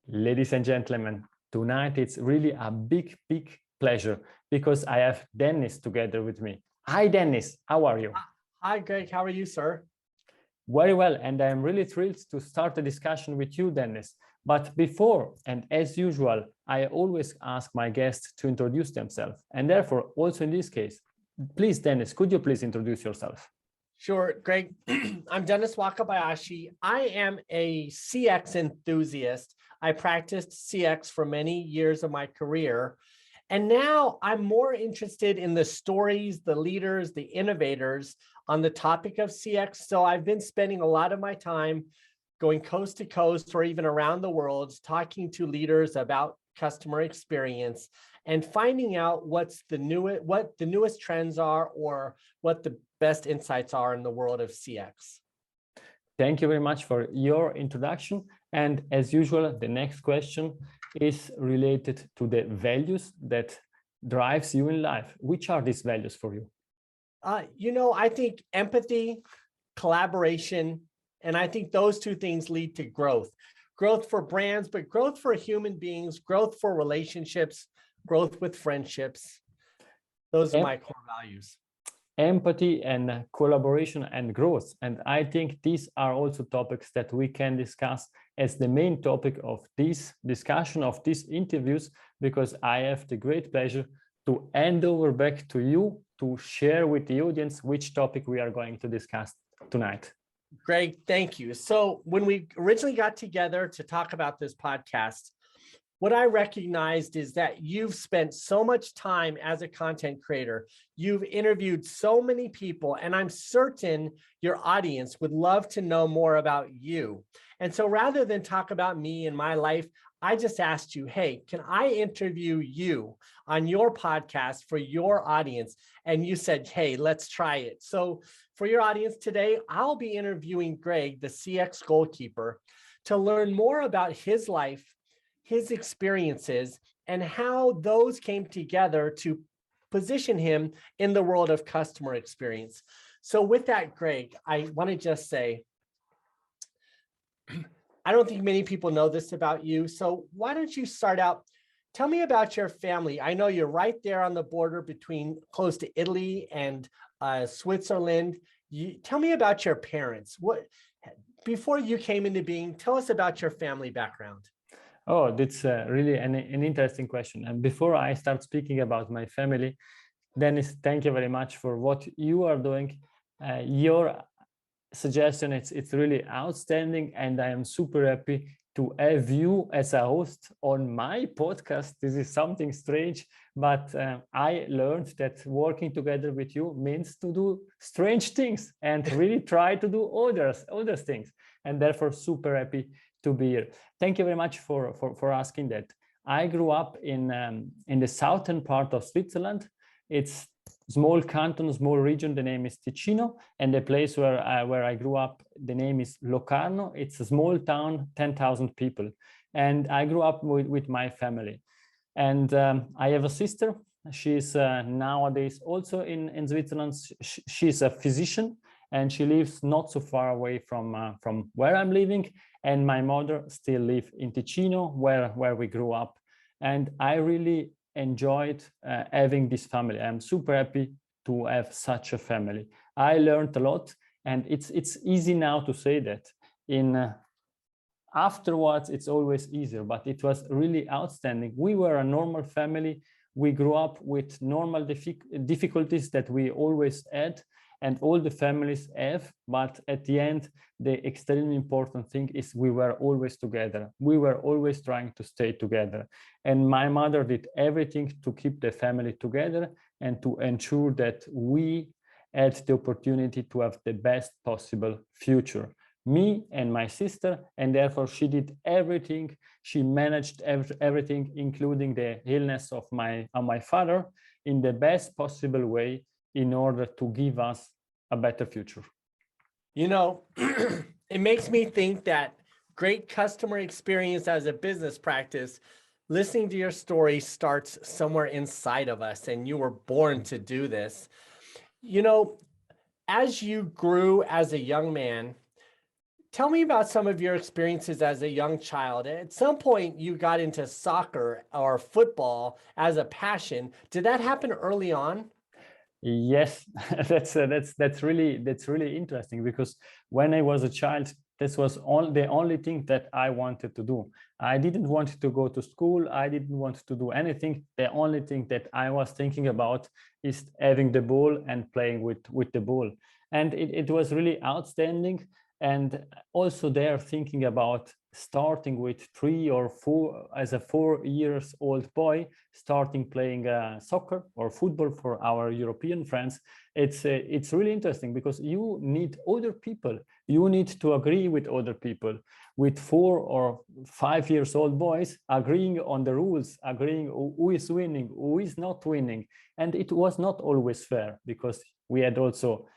Ladies and gentlemen, tonight it's really a big pleasure because I have Dennis together with me. Hi, Dennis. How are you? Hi, Greg. How are you, sir? Very well. And I'm really thrilled to start the discussion with you, Dennis. But before, and as usual, I always ask my guests to introduce themselves. And therefore, also in this case, please, Dennis, could you please introduce yourself? Sure, Greg. I'm Dennis Wakabayashi. I am a CX enthusiast. I practiced CX for many years of my career. And now I'm more interested in the stories, the leaders, the innovators on the topic of CX. So I've been spending a lot of my time going coast to coast or even around the world, talking to leaders about customer experience and finding out what the newest trends are or what the best insights are in the world of CX. Thank you very much for your introduction. And as usual, the next question is related to the values that drives you in life. Which are these values for you? I think empathy, collaboration, and I think those two things lead to growth. Growth for brands, but growth for human beings, growth for relationships, growth with friendships. Those are my core values. Empathy and collaboration and growth. And I think these are also topics that we can discuss as the main topic of this discussion, of these interviews, because I have the great pleasure to hand over back to you to share with the audience which topic we are going to discuss tonight. Greg, thank you. So when we originally got together to talk about this podcast, what I recognized is that you've spent so much time as a content creator. You've interviewed so many people, and I'm certain your audience would love to know more about you. And so rather than talk about me and my life, I just asked you, hey, can I interview you on your podcast for your audience? And you said, hey, let's try it. So for your audience today, I'll be interviewing Greg, the CX Goalkeeper, to learn more about his life, his experiences, and how those came together to position him in the world of customer experience. So with that, Greg, I want to just say, I don't think many people know this about you. So why don't you start out? Tell me about your family. I know you're right there on the border between close to Italy and Switzerland. Tell me about your parents. Before you came into being, tell us about your family background. Oh, that's really an interesting question. And before I start speaking about my family, Dennis, thank you very much for what you are doing. Your suggestion, it's really outstanding. And I am super happy to have you as a host on my podcast. This is something strange, but I learned that working together with you means to do strange things and really try to do other things. And therefore, super happy to be here. Thank you very much for asking that. I grew up in the southern part of Switzerland. It's small canton, small region. The name is Ticino, and the place where I grew up, the name is Locarno. It's a small town, 10,000 people, and I grew up with my family. And I have a sister. She's nowadays also in Switzerland. She's a physician, and she lives not so far away from where I'm living. And my mother still lives in Ticino, where we grew up. And I really enjoyed having this family. I'm super happy to have such a family. I learned a lot, and it's easy now to say that. Afterwards, it's always easier, but it was really outstanding. We were a normal family. We grew up with normal difficulties that we always had, and all the families have, but at the end, the extremely important thing is we were always together. We were always trying to stay together. And my mother did everything to keep the family together and to ensure that we had the opportunity to have the best possible future. Me and my sister, and therefore she did everything. She managed everything, including the illness of my father, in the best possible way, in order to give us a better future. You know, it makes me think that great customer experience as a business practice, listening to your story starts somewhere inside of us, and you were born to do this. You know, as you grew as a young man, Tell me about some of your experiences as a young child. At some point, you got into soccer or football as a passion. Did that happen early on? Yes, that's really interesting, because when I was a child, this was the only thing that I wanted to do. I didn't want to go to school. I didn't want to do anything. The only thing that I was thinking about is having the ball and playing with the ball. And it was really outstanding. And also there thinking about starting with 3 or 4, as a 4 years old boy, starting playing soccer or football for our European friends. It's really interesting, because you need other people. You need to agree with other people. With 4 or 5 years old boys agreeing on the rules, agreeing who is winning, who is not winning. And it was not always fair, because we had also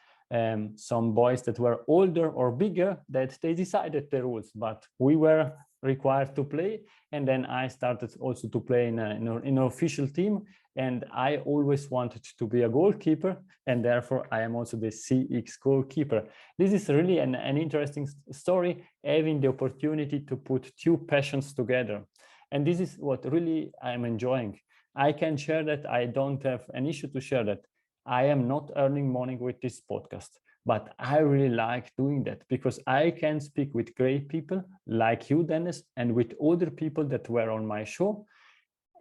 some boys that were older or bigger that they decided the rules, but we were required to play. And then I started also to play in an official team, and I always wanted to be a goalkeeper, and therefore I am also the CX goalkeeper. This is really an interesting story, having the opportunity to put two passions together. And this is what really I'm enjoying. I can share that. I don't have an issue to share that. I am not earning money with this podcast, but I really like doing that, because I can speak with great people like you, Dennis, and with other people that were on my show.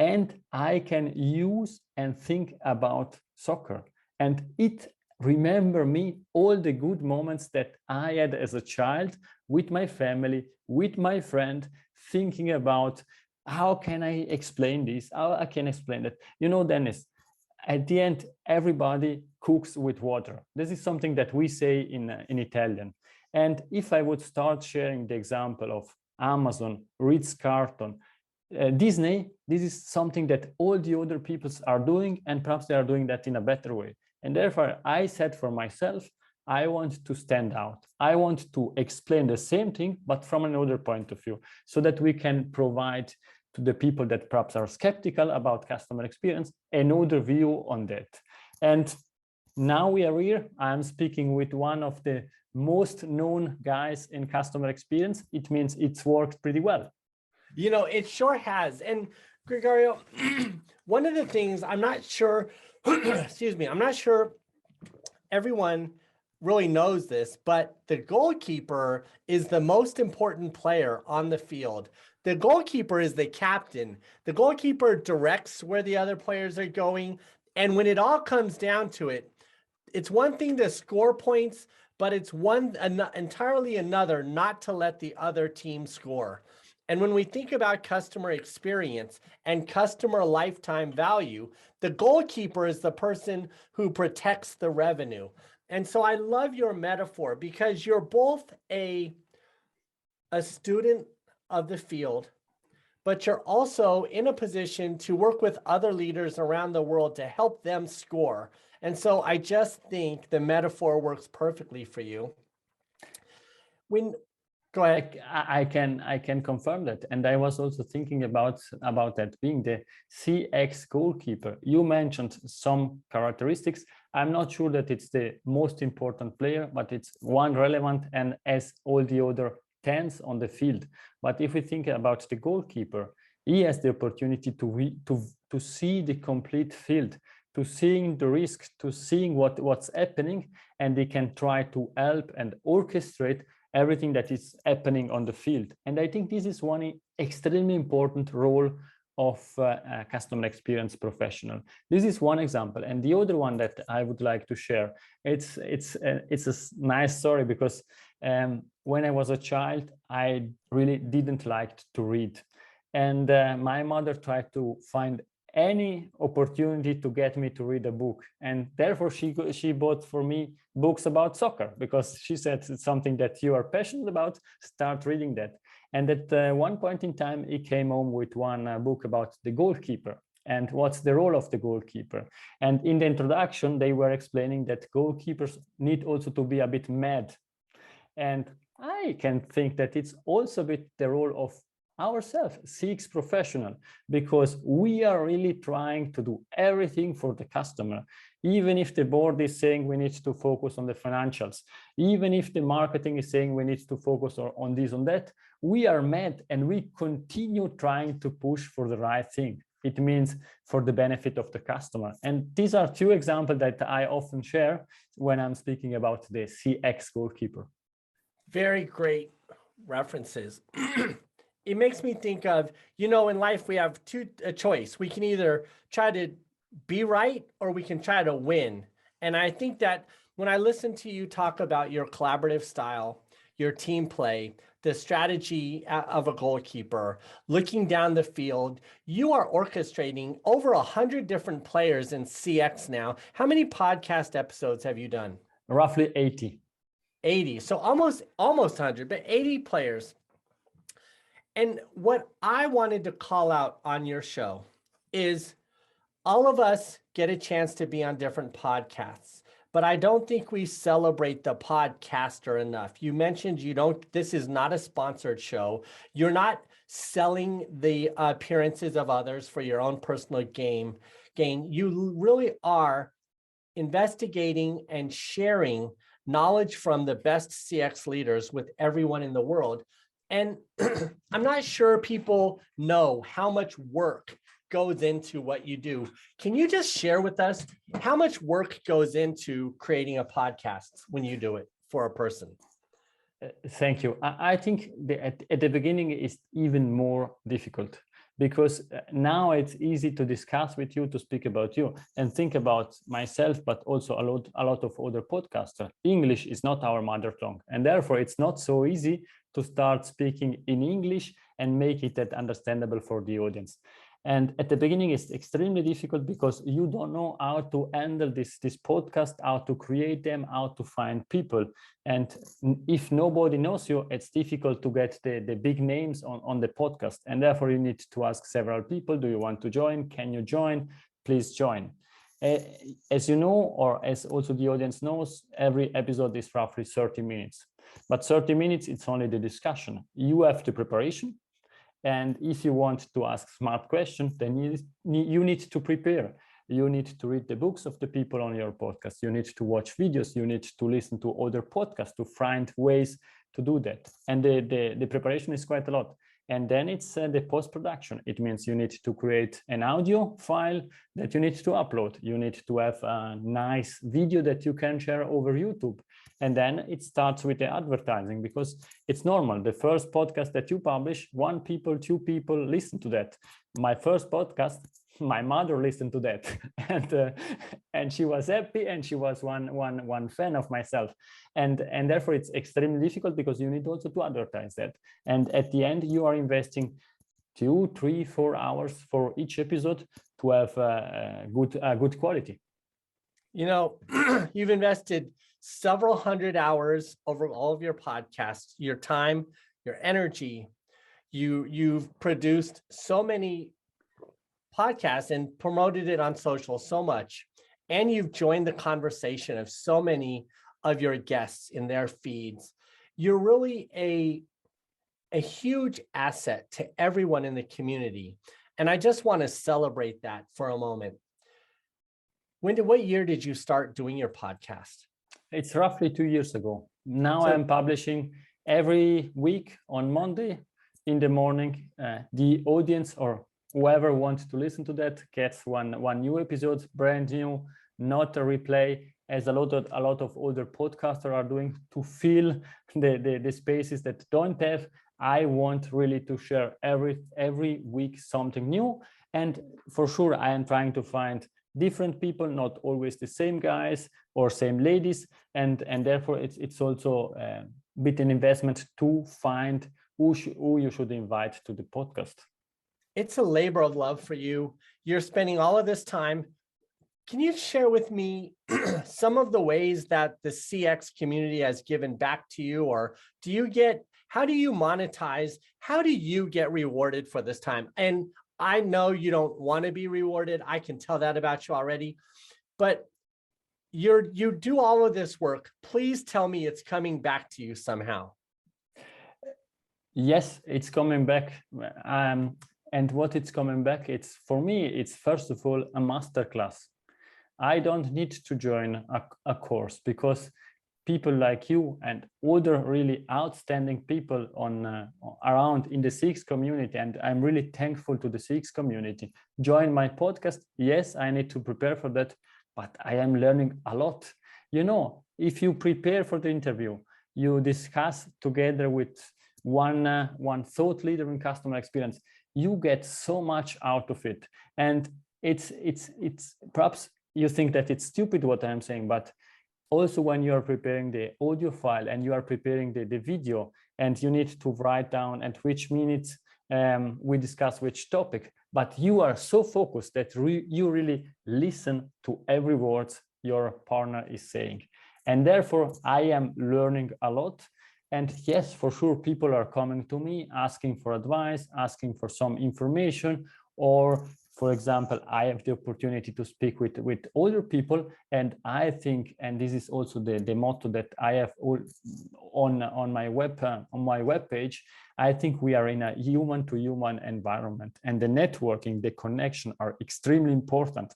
And I can use and think about soccer. And it remember me all the good moments that I had as a child with my family, with my friend, thinking about how can I explain this? How I can explain that? You know, Dennis, at the end, everybody cooks with water. This is something that we say in Italian. And if I would start sharing the example of Amazon, Ritz-Carlton, Disney, this is something that all the other peoples are doing, and perhaps they are doing that in a better way. And therefore, I said for myself, I want to stand out. I want to explain the same thing, but from another point of view, so that we can provide to the people that perhaps are skeptical about customer experience another view on that. And now we are here. I'm speaking with one of the most known guys in customer experience. It means it's worked pretty well. You know, it sure has. And Gregorio, one of the things I'm not sure, excuse me, I'm not sure everyone really knows this, but the goalkeeper is the most important player on the field. The goalkeeper is the captain. The goalkeeper directs where the other players are going. And when it all comes down to it, it's one thing to score points, but it's entirely another not to let the other team score. And when we think about customer experience and customer lifetime value, the goalkeeper is the person who protects the revenue. And so I love your metaphor, because you're both a student of the field, but you're also in a position to work with other leaders around the world to help them score. And so I just think the metaphor works perfectly for you. Go ahead. I can confirm that. And I was also thinking about that, being the CX goalkeeper. You mentioned some characteristics. I'm not sure that it's the most important player, but it's one relevant and as all the other 10s on the field. But if we think about the goalkeeper, he has the opportunity to see the complete field, to seeing the risk, to seeing what's happening, and he can try to help and orchestrate everything that is happening on the field. And I think this is one extremely important role of a customer experience professional. This is one example. And the other one that I would like to share, it's a nice story, because when I was a child, I really didn't like to read. And my mother tried to find any opportunity to get me to read a book, and therefore she bought for me books about soccer, because she said it's something that you are passionate about, start reading that. And at one point in time, he came home with one book about the goalkeeper and what's the role of the goalkeeper. And in the introduction, they were explaining that goalkeepers need also to be a bit mad. And I can think that it's also a bit the role of ourselves, CX professional, because we are really trying to do everything for the customer. Even if the board is saying we need to focus on the financials, even if the marketing is saying we need to focus on this, on that, we are mad and we continue trying to push for the right thing. It means for the benefit of the customer. And these are two examples that I often share when I'm speaking about the CX Goalkeeper. Very great references. It makes me think of, in life we have a choice. We can either try to be right or we can try to win. And I think that when I listen to you talk about your collaborative style, your team play, the strategy of a goalkeeper, looking down the field, you are orchestrating over 100 different players in CX now. How many podcast episodes have you done? Roughly 80. 80. So almost 100, but 80 players. And what I wanted to call out on your show is all of us get a chance to be on different podcasts, but I don't think we celebrate the podcaster enough. You mentioned this is not a sponsored show. You're not selling the appearances of others for your own personal gain. You really are investigating and sharing knowledge from the best CX leaders with everyone in the world. And I'm not sure people know how much work goes into what you do. Can you just share with us how much work goes into creating a podcast when you do it for a person? Thank you. I think at the beginning it's even more difficult, because now it's easy to discuss with you, to speak about you and think about myself, but also a lot of other podcasters. English is not our mother tongue, and therefore it's not so easy to start speaking in English and make it that understandable for the audience. And at the beginning, it's extremely difficult because you don't know how to handle this podcast, how to create them, how to find people. And if nobody knows you, it's difficult to get the big names on the podcast. And therefore, you need to ask several people, do you want to join? Can you join? Please join. As you know, or as also the audience knows, every episode is roughly 30 minutes. But 30 minutes, it's only the discussion. You have the preparation. And if you want to ask smart questions, then you need to prepare. You need to read the books of the people on your podcast. You need to watch videos. You need to listen to other podcasts to find ways to do that. And the preparation is quite a lot. And then it's the post-production. It means you need to create an audio file that you need to upload. You need to have a nice video that you can share over YouTube. And then it starts with the advertising, because it's normal. The first podcast that you publish, 1 people, 2 people listen to that. My first podcast, my mother listened to that, and she was happy, and she was one fan of myself, and therefore it's extremely difficult, because you need also to advertise that. And at the end, you are investing 2, 3, 4 hours for each episode to have good quality. You've invested several hundred hours over all of your podcasts, your time, your energy. You've produced so many podcasts and promoted it on social so much. And you've joined the conversation of so many of your guests in their feeds. You're really a huge asset to everyone in the community. And I just want to celebrate that for a moment. What year did you start doing your podcast? It's roughly 2 years ago. Now I'm publishing every week on Monday in the morning. The audience or whoever wants to listen to that gets one new episode, brand new, not a replay, as a lot of other podcasters are doing to fill the spaces that don't have. I want really to share every week something new. And for sure, I am trying to find different people, not always the same guys or same ladies. And therefore, it's also a bit an investment to find who you should invite to the podcast. It's a labor of love for you. You're spending all of this time. Can you share with me some of the ways that the CX community has given back to you? Or how do you monetize? How do you get rewarded for this time? And I know you don't want to be rewarded. I can tell that about you already, but you do all of this work. Please tell me it's coming back to you somehow. Yes, it's coming back. And what it's coming back, it's for me, it's first of all a masterclass. I don't need to join a course, because people like you and other really outstanding people around in the CX community, and I'm really thankful to the CX community, join my podcast. Yes, I need to prepare for that, but I am learning a lot. You know, if you prepare for the interview, you discuss together with one thought leader in customer experience, you get so much out of it. And it's perhaps you think that it's stupid what I'm saying, but also when you are preparing the audio file and you are preparing the video, and you need to write down at which minutes we discuss which topic, but you are so focused that you really listen to every word your partner is saying. And therefore, I am learning a lot. And yes, for sure, people are coming to me asking for advice, asking for some information, or for example, I have the opportunity to speak with other people. And I think, and this is also the motto that I have on my web page, I think we are in a human to human environment, and the networking, the connection are extremely important.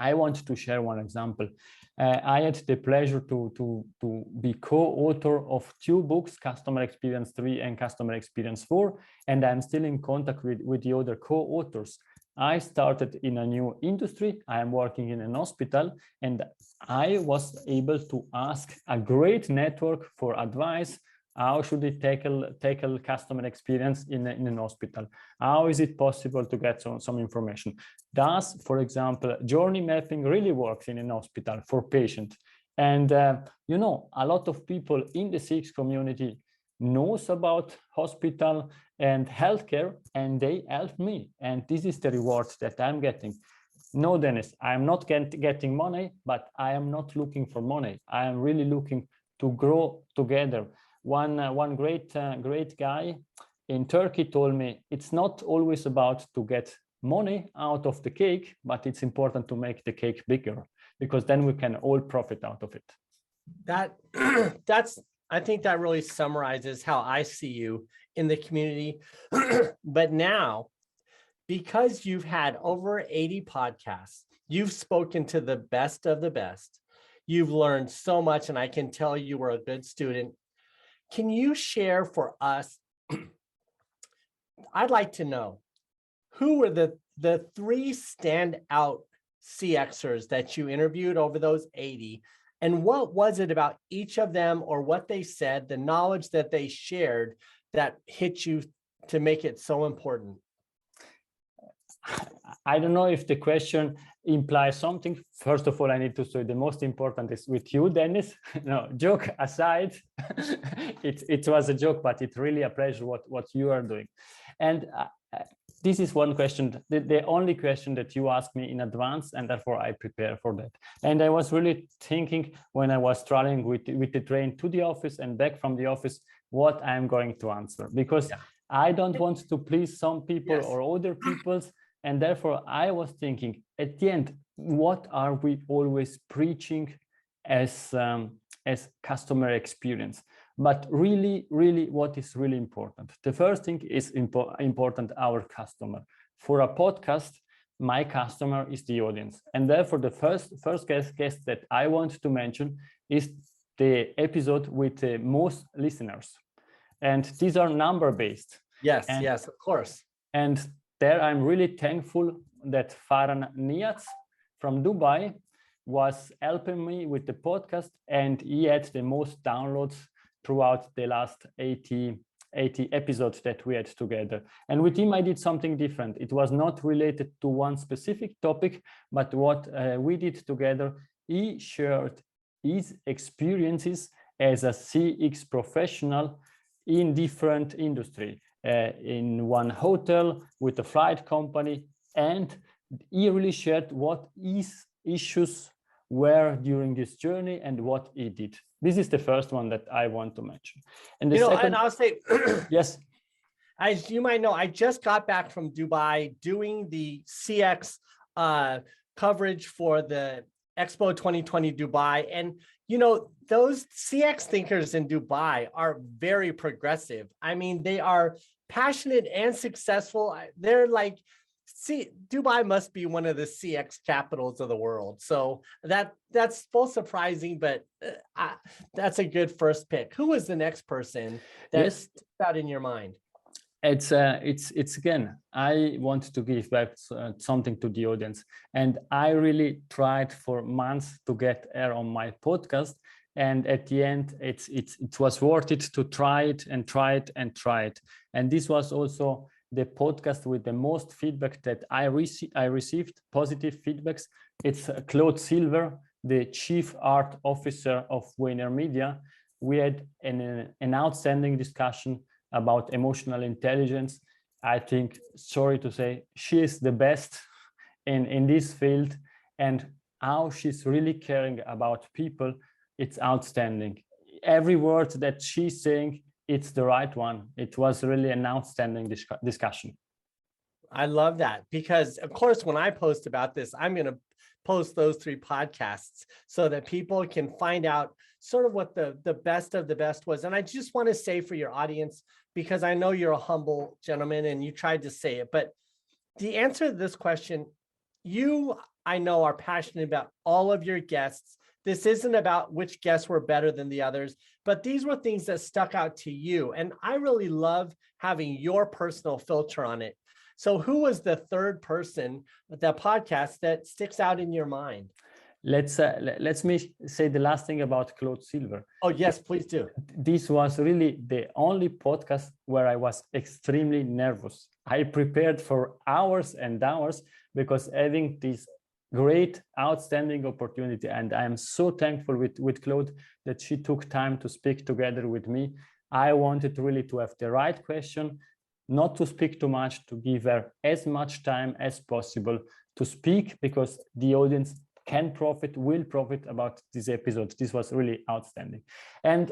I want to share one example. I had the pleasure to be co-author of 2 books, Customer Experience 3 and Customer Experience 4, and I'm still in contact with the other co-authors. I started in a new industry. I am working in an hospital, and I was able to ask a great network for advice. How should it tackle customer experience in an hospital? How is it possible to get some information? Does, for example, journey mapping really works in an hospital for patients? And you know, a lot of people in the CX community knows about hospital and healthcare, and they help me. And this is the reward that I'm getting. No, Dennis, I'm not getting money, but I am not looking for money. I am really looking to grow together. One great guy in Turkey told me, it's not always about to get money out of the cake, but it's important to make the cake bigger, because then we can all profit out of it. I think that really summarizes how I see you in the community. But now, because you've had over 80 podcasts, you've spoken to the best of the best, you've learned so much, and I can tell you were a good student. Can you share for us, I'd like to know, who were the 3 standout CXers that you interviewed over those 80, and what was it about each of them, or what they said, the knowledge that they shared, that hit you to make it so important? I don't know if the question implies something. First of all, I need to say the most important is with you, Dennis. No, joke aside, it was a joke, but it's really a pleasure what you are doing. And this is one question, the only question that you asked me in advance, and therefore I prepare for that. And I was really thinking when I was traveling with the train to the office and back from the office, what I'm going to answer, because I don't want to please some people or other people's. And therefore I was thinking at the end, what are we always preaching as customer experience? But really, what is really important? The first thing is important, our customer. For a podcast, my customer is the audience. And therefore the first guest that I want to mention is the episode with the most listeners. And these are number-based. Yes, of course. And there I'm really thankful that Farhan Niaz from Dubai was helping me with the podcast, and he had the most downloads throughout the last 80 episodes that we had together. And with him, I did something different. It was not related to one specific topic, but what we did together, he shared his experiences as a CX professional in different industry, in one hotel with a flight company, and he really shared what his issues were during this journey and what he did. This is the first one that I want to mention. And the second, and I'll say, yes, as you might know, I just got back from Dubai doing the CX coverage for the Expo 2020 Dubai. And, those CX thinkers in Dubai are very progressive. I mean, they are passionate and successful. They're like, Dubai must be one of the CX capitals of the world. So that's both surprising, but that's a good first pick. Who was the next person that sticks out in your mind? It's again, I want to give back something to the audience, and I really tried for months to get her on my podcast, and at the end it was worth it to try it and try it and try it. And this was also the podcast with the most feedback that I received positive feedbacks. It's Claude Silver, the Chief Art Officer of Wayner Media. We had an outstanding discussion about emotional intelligence. I think, sorry to say, she is the best in this field, and how she's really caring about people, it's outstanding. Every word that she's saying, it's the right one. It was really an outstanding discussion. I love that, because of course, when I post about this, I'm going to post those 3 podcasts so that people can find out sort of what the best of the best was. And I just want to say for your audience, because I know you're a humble gentleman and you tried to say it, but the answer to this question, I know, are passionate about all of your guests. This isn't about which guests were better than the others, but these were things that stuck out to you. And I really love having your personal filter on it. So who was the third person with that podcast that sticks out in your mind? Let's me say the last thing about Claude Silver. Oh, yes, please do. This was really the only podcast where I was extremely nervous. I prepared for hours and hours, because having this great, outstanding opportunity, and I am so thankful with Claude that she took time to speak together with me. I wanted really to have the right question, not to speak too much, to give her as much time as possible to speak, because the audience will profit about this episode. This was really outstanding. And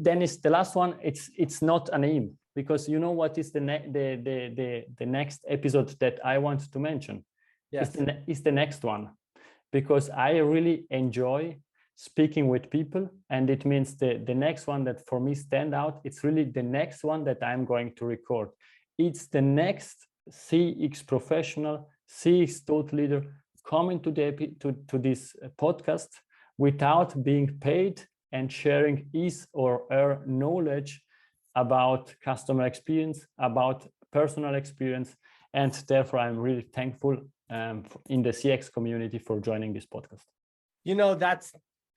Dennis, the last one, it's not a name, because you know what is the next episode that I want to mention? Yes. It's the next one, because I really enjoy speaking with people, and it means the next one that for me stand out, it's really the next one that I'm going to record. It's the next CX professional, CX thought leader coming to this podcast without being paid and sharing his or her knowledge about customer experience, about personal experience. And therefore, I'm really thankful in the CX community for joining this podcast.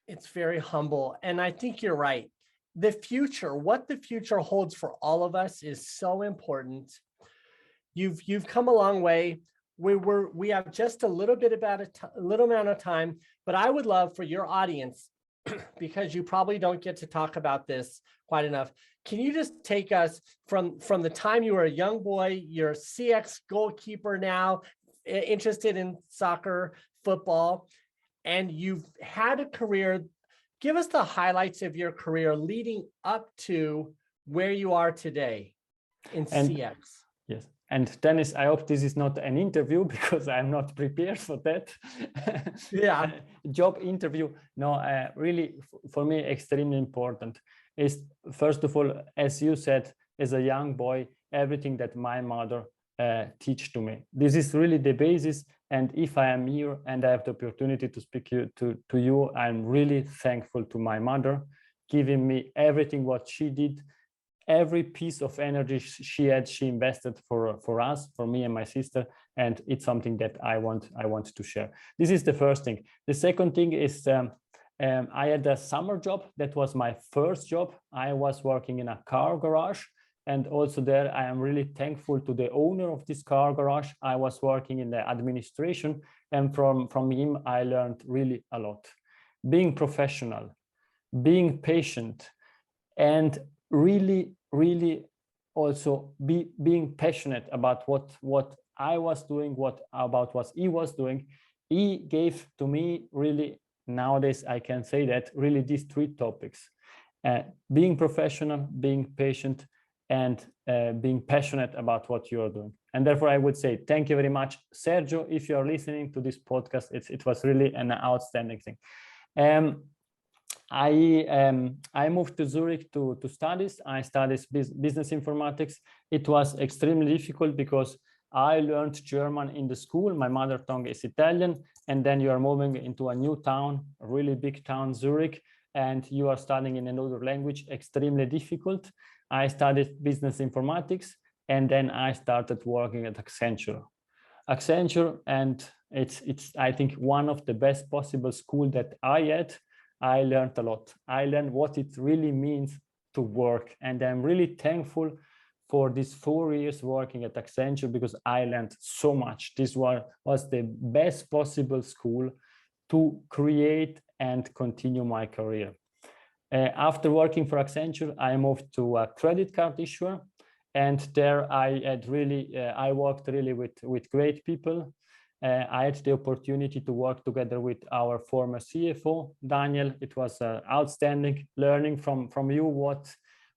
It's very humble. And I think you're right. The future, what the future holds for all of us is so important. You've come a long way. We have just a little amount of time, but I would love for your audience, because you probably don't get to talk about this quite enough. Can you just take us from the time you were a young boy, you're a CX goalkeeper now, interested in soccer, football, and you've had a career. Give us the highlights of your career leading up to where you are today in CX. Yes. And Dennis, I hope this is not an interview, because I'm not prepared for that. Yeah. Job interview. No, really, for me, extremely important is, first of all, as you said, as a young boy, everything that my mother teach to me. This is really the basis. And if I am here and I have the opportunity to speak to you, I'm really thankful to my mother, giving me everything what she did. Every piece of energy she invested for us, for me and my sister, and it's something that I want to share. This is the first thing. The second thing is I had a summer job. That was my first job. I was working in a car garage, and also there I am really thankful to the owner of this car garage. I was working in the administration, and from him I learned really a lot. Being professional, being patient, and really also being passionate about what I was doing, what he was doing. He gave to me really, nowadays I can say that, really these 3 topics: being professional, being patient, and being passionate about what you are doing. And therefore I would say thank you very much, Sergio. If you are listening to this podcast, it was really an outstanding thing. I moved to Zurich to studies. I studied business informatics. It was extremely difficult because I learned German in the school. My mother tongue is Italian. And then you are moving into a new town, a really big town, Zurich, and you are studying in another language, extremely difficult. I studied business informatics, and then I started working at Accenture. And it's I think one of the best possible school that I had. I learned a lot. I learned what it really means to work, and I'm really thankful for these 4 years working at Accenture because I learned so much. This was the best possible school to create and continue my career. After working for Accenture, I moved to a credit card issuer, and there I worked really with great people. I had the opportunity to work together with our former CFO, Daniel. It was outstanding learning from you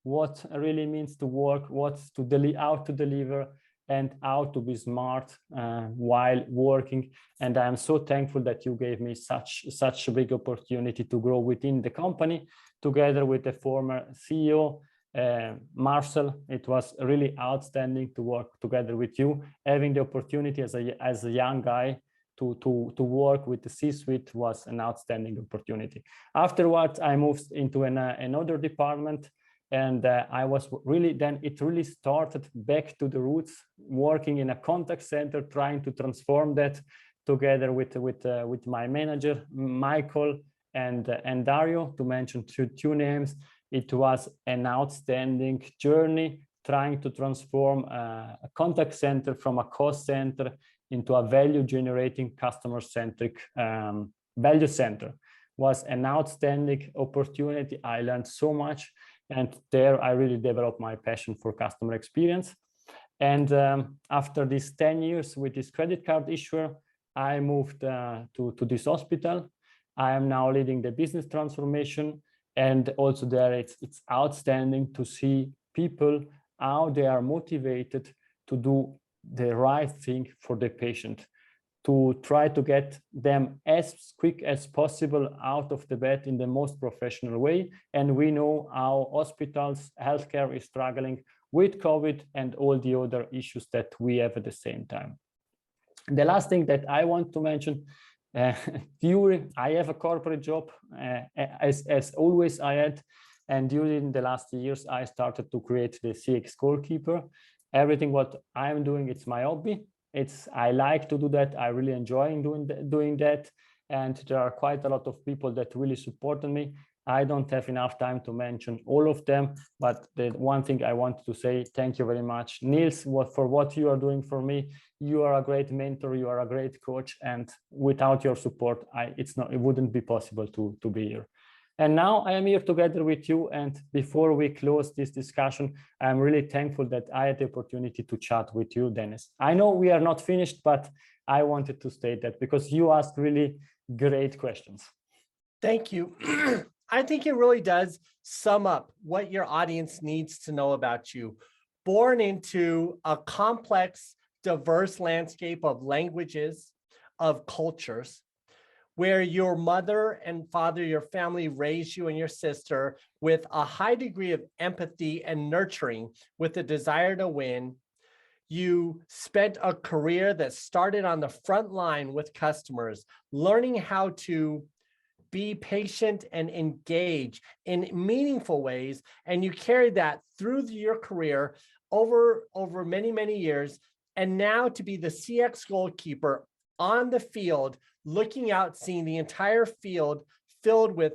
what really means to work, how to deliver, and how to be smart while working. And I am so thankful that you gave me such a big opportunity to grow within the company together with the former CEO, Marcel. It was really outstanding to work together with you. Having the opportunity as a young guy to work with the C-suite was an outstanding opportunity. Afterwards, I moved into another department, and it really started back to the roots, working in a contact center, trying to transform that together with my manager, Michael and Dario, to mention two names. It was an outstanding journey trying to transform a contact center from a cost center into a value-generating, customer-centric value center. Was an outstanding opportunity. I learned so much, and there I really developed my passion for customer experience. And after these 10 years with this credit card issuer, I moved to this hospital. I am now leading the business transformation. And also there, it's outstanding to see people, how they are motivated to do the right thing for the patient, to try to get them as quick as possible out of the bed in the most professional way. And we know how hospitals, healthcare is struggling with COVID and all the other issues that we have at the same time. The last thing that I want to mention, I have a corporate job, as always I had, and during the last years I started to create the CX Goalkeeper. Everything what I'm doing, it's my hobby. I like to do that. I really enjoy doing that, and there are quite a lot of people that really supported me. I don't have enough time to mention all of them, but the one thing I want to say, thank you very much, Niels, for what you are doing for me. You are a great mentor, you are a great coach, and without your support, it wouldn't be possible to be here. And now I am here together with you. And before we close this discussion, I'm really thankful that I had the opportunity to chat with you, Dennis. I know we are not finished, but I wanted to state that because you asked really great questions. Thank you. I think it really does sum up what your audience needs to know about you. Born into a complex, diverse landscape of languages, of cultures, where your mother and father, your family raised you and your sister with a high degree of empathy and nurturing, with a desire to win. You spent a career that started on the front line with customers, learning how to be patient and engage in meaningful ways. And you carried that through your career over many, many years. And now to be the CX goalkeeper on the field, looking out, seeing the entire field filled with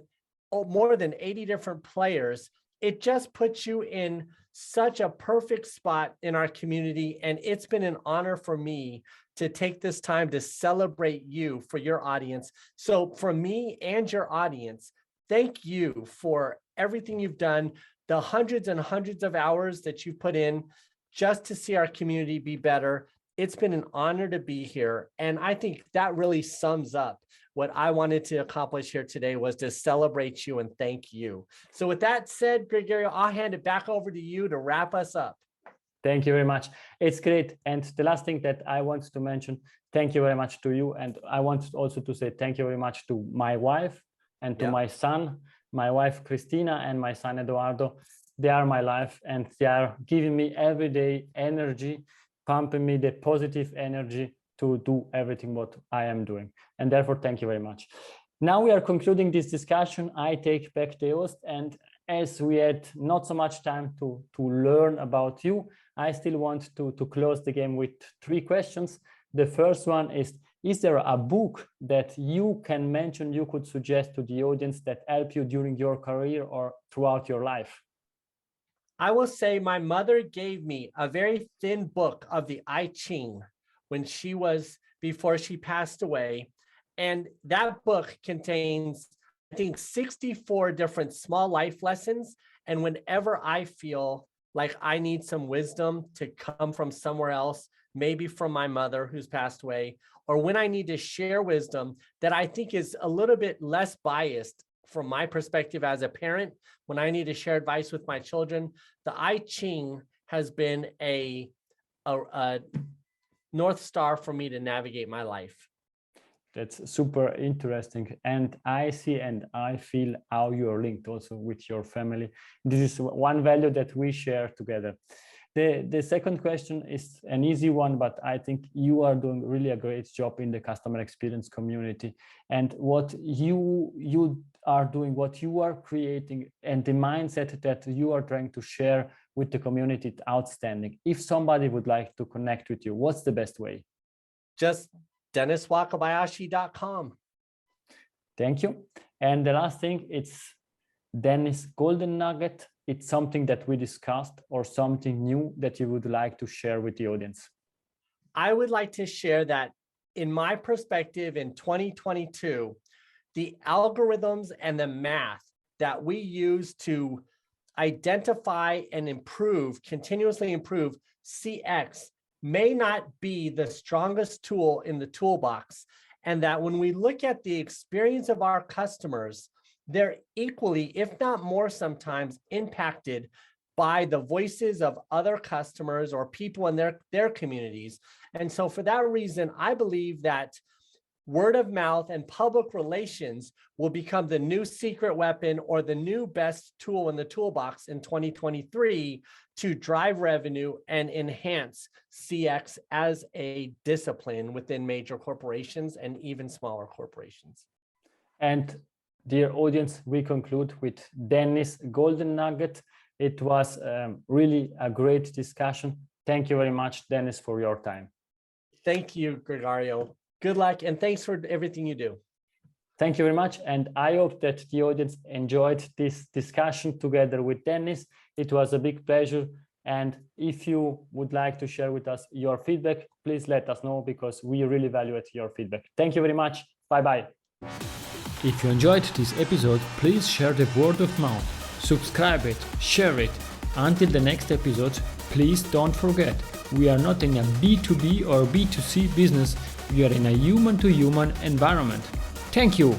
more than 80 different players, it just puts you in such a perfect spot in our community. And it's been an honor for me to take this time to celebrate you for your audience. So for me and your audience, thank you for everything you've done, the hundreds and hundreds of hours that you've put in just to see our community be better. It's been an honor to be here. And I think that really sums up what I wanted to accomplish here today, was to celebrate you and thank you. So with that said, Gregorio, I'll hand it back over to you to wrap us up. Thank you very much. It's great. And the last thing that I want to mention, thank you very much to you. And I want also to say thank you very much to my wife and to my son. my wife Christina and my son Eduardo, they are my life, and they are giving me everyday energy, pumping me the positive energy to do everything what I am doing. And therefore, thank you very much. Now we are concluding this discussion. I take back the host, and as we had not so much time to learn about you, I still want to close the game with 3 questions. The first one is there a book that you can mention, you could suggest to the audience that helped you during your career or throughout your life? I will say my mother gave me a very thin book of the I Ching before she passed away. And that book contains, I think, 64 different small life lessons. And whenever I feel like I need some wisdom to come from somewhere else, maybe from my mother who's passed away, or when I need to share wisdom that I think is a little bit less biased from my perspective as a parent, when I need to share advice with my children, the I Ching has been a North Star for me to navigate my life. That's super interesting. And I see and I feel how you're linked also with your family. This is one value that we share together. The second question is an easy one, but I think you are doing really a great job in the customer experience community. And what you are doing, what you are creating, and the mindset that you are trying to share with the community is outstanding. If somebody would like to connect with you, what's the best way? Just DennisWakabayashi.com. Thank you. And the last thing, it's Dennis Golden Nugget. It's something that we discussed or something new that you would like to share with the audience. I would like to share that in my perspective in 2022, the algorithms and the math that we use to identify and continuously improve CX may not be the strongest tool in the toolbox. And that when we look at the experience of our customers, they're equally, if not more sometimes, impacted by the voices of other customers or people in their communities. And so for that reason, I believe that word of mouth and public relations will become the new secret weapon or the new best tool in the toolbox in 2023 to drive revenue and enhance CX as a discipline within major corporations and even smaller corporations. And dear audience, we conclude with Dennis Golden Nugget. It was really a great discussion. Thank you very much, Dennis, for your time. Thank you, Gregorio. Good luck, and thanks for everything you do. Thank you very much. And I hope that the audience enjoyed this discussion together with Dennis. It was a big pleasure. And if you would like to share with us your feedback, please let us know, because we really value your feedback. Thank you very much. Bye-bye. If you enjoyed this episode, please share the word of mouth, subscribe it, share it. Until the next episode, please don't forget, we are not in a B2B or B2C business, we are in a human-to-human environment. Thank you.